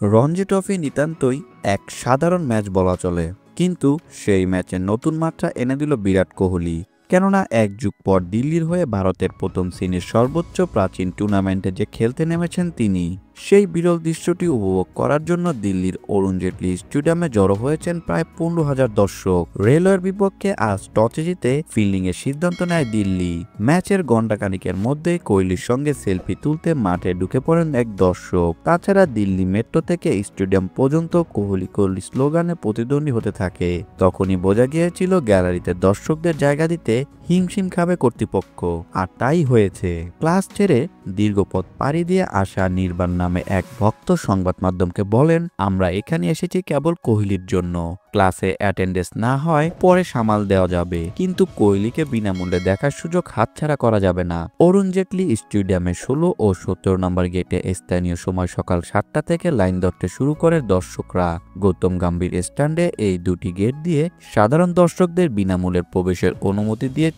Ranji trophy নিতান্তই এক সাধারণ ম্যাচ বলা চলে, কিন্তু সেই ম্যাচে নতুন মাত্রা এনে দিল বিরাট কোহলি। কেননা এক যুগ পর দিল্লির হয়ে ভারতের প্রথম শ্রেণীর সর্বোচ্চ প্রাচীন টুর্নামেন্টে যে খেলতে নেমেছেন তিনি, সেই বিরল দৃশ্যটি উপভোগ করার জন্য দিল্লির অরুণ জেটলি স্টেডিয়ামে জড়ো হয়েছেন প্রায় 15,000 দর্শক। রেলওয়ের বিপক্ষে আজ টসে জিতে ফিল্ডিংয়ের সিদ্ধান্ত নেয় দিল্লি। ম্যাচের ঘণ্টাখানিকের মধ্যেই কোহলির সঙ্গে সেলফি তুলতে মাঠে ঢুকে পড়েন এক দর্শক। তাছাড়া দিল্লি মেট্রো থেকে স্টেডিয়াম পর্যন্ত কোহলি কোহলি স্লোগানে প্রতিদ্বন্দ্বী হতে থাকে। তখনই বোঝা গিয়েছিল গ্যালারিতে দর্শকদের জায়গা দিতে হিমশিম খাবে কর্তৃপক্ষ, আর তাই হয়েছে। ক্লাস ছেড়ে দীর্ঘ পথ পাড়ি দিয়ে আসা নির্বাণ নামে এক ভক্ত সংবাদ মাধ্যমকে বলেন, আমরা এখানে এসেছি কেবল কোহলির জন্য। ক্লাসে অ্যাটেন্ডেন্স না হয় পরে সামাল দেওয়া যাবে, কিন্তু কোহলিকে বিনামূল্যে দেখার সুযোগ হাতছাড়া করা যাবে না। অরুণ জেটলি স্টেডিয়ামে 16 ও 17 নম্বর গেটে স্থানীয় সময় সকাল 7টা থেকে লাইন ধরতে শুরু করে দর্শকরা। গৌতম গম্ভীর স্ট্যান্ডে এই দুটি গেট দিয়ে সাধারণ দর্শকদের বিনামূল্যে প্রবেশের অনুমতি দিয়েছিল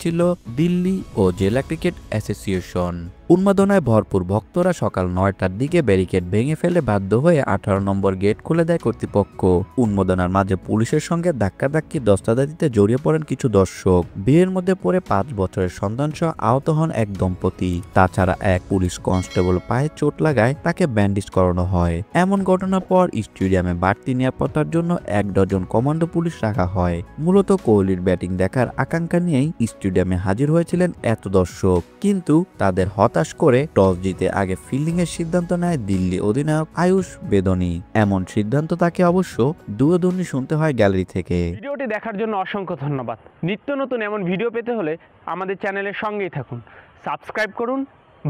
দিল্লি ও জেলা ক্রিকেট অ্যাসোসিয়েশন। উন্মাদনায় ভরপুর ভক্তরা সকাল 9টার দিকে ব্যারিকেড ভেঙে ফেলে বাধ্য হয়ে 18 নম্বর গেট খুলে দেয় কর্তৃপক্ষ। উন্মাদনার মাঝে পুলিশের সঙ্গে ধাক্কাধাক্কি দস্তাদাদিতে জড়িয়ে পড়েন কিছু দর্শক। ভিড়ের মধ্যে পড়ে 5 বছরের সন্তানসহ আহত হন এক দম্পতি। তাছাড়া এক পুলিশ কনস্টেবল পায়ে চোট লাগায় তাকে ব্যান্ডেজ করানো হয়। এমন ঘটনার পর স্টেডিয়ামে বাড়তি নিরাপত্তার জন্য 1 ডজন কমান্ডো পুলিশ রাখা হয়। মূলত কোহলির ব্যাটিং দেখার আকাঙ্ক্ষা নিয়েই স্টেডিয়ামে হাজির হয়েছিলেন এত দর্শক, কিন্তু তাদের হতাশ করে টস জিতে আগে ফিল্ডিং এর সিদ্ধান্ত নেয় দিল্লি অধিনায়ক আয়ুষ বেদনি। এমন সিদ্ধান্ত তাকে অবশ্য দুয়োদুর্নি শুনতে হয় গ্যালারি থেকে। ভিডিওটি দেখার জন্য অসংখ্য ধন্যবাদ। নিত্য নতুন এমন ভিডিও পেতে হলে আমাদের চ্যানেলের সঙ্গেই থাকুন, সাবস্ক্রাইব করুন,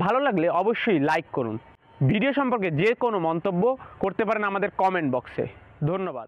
ভালো লাগলে অবশ্যই লাইক করুন। ভিডিও সম্পর্কে যে কোনো মন্তব্য করতে পারেন আমাদের কমেন্ট বক্সে। ধন্যবাদ।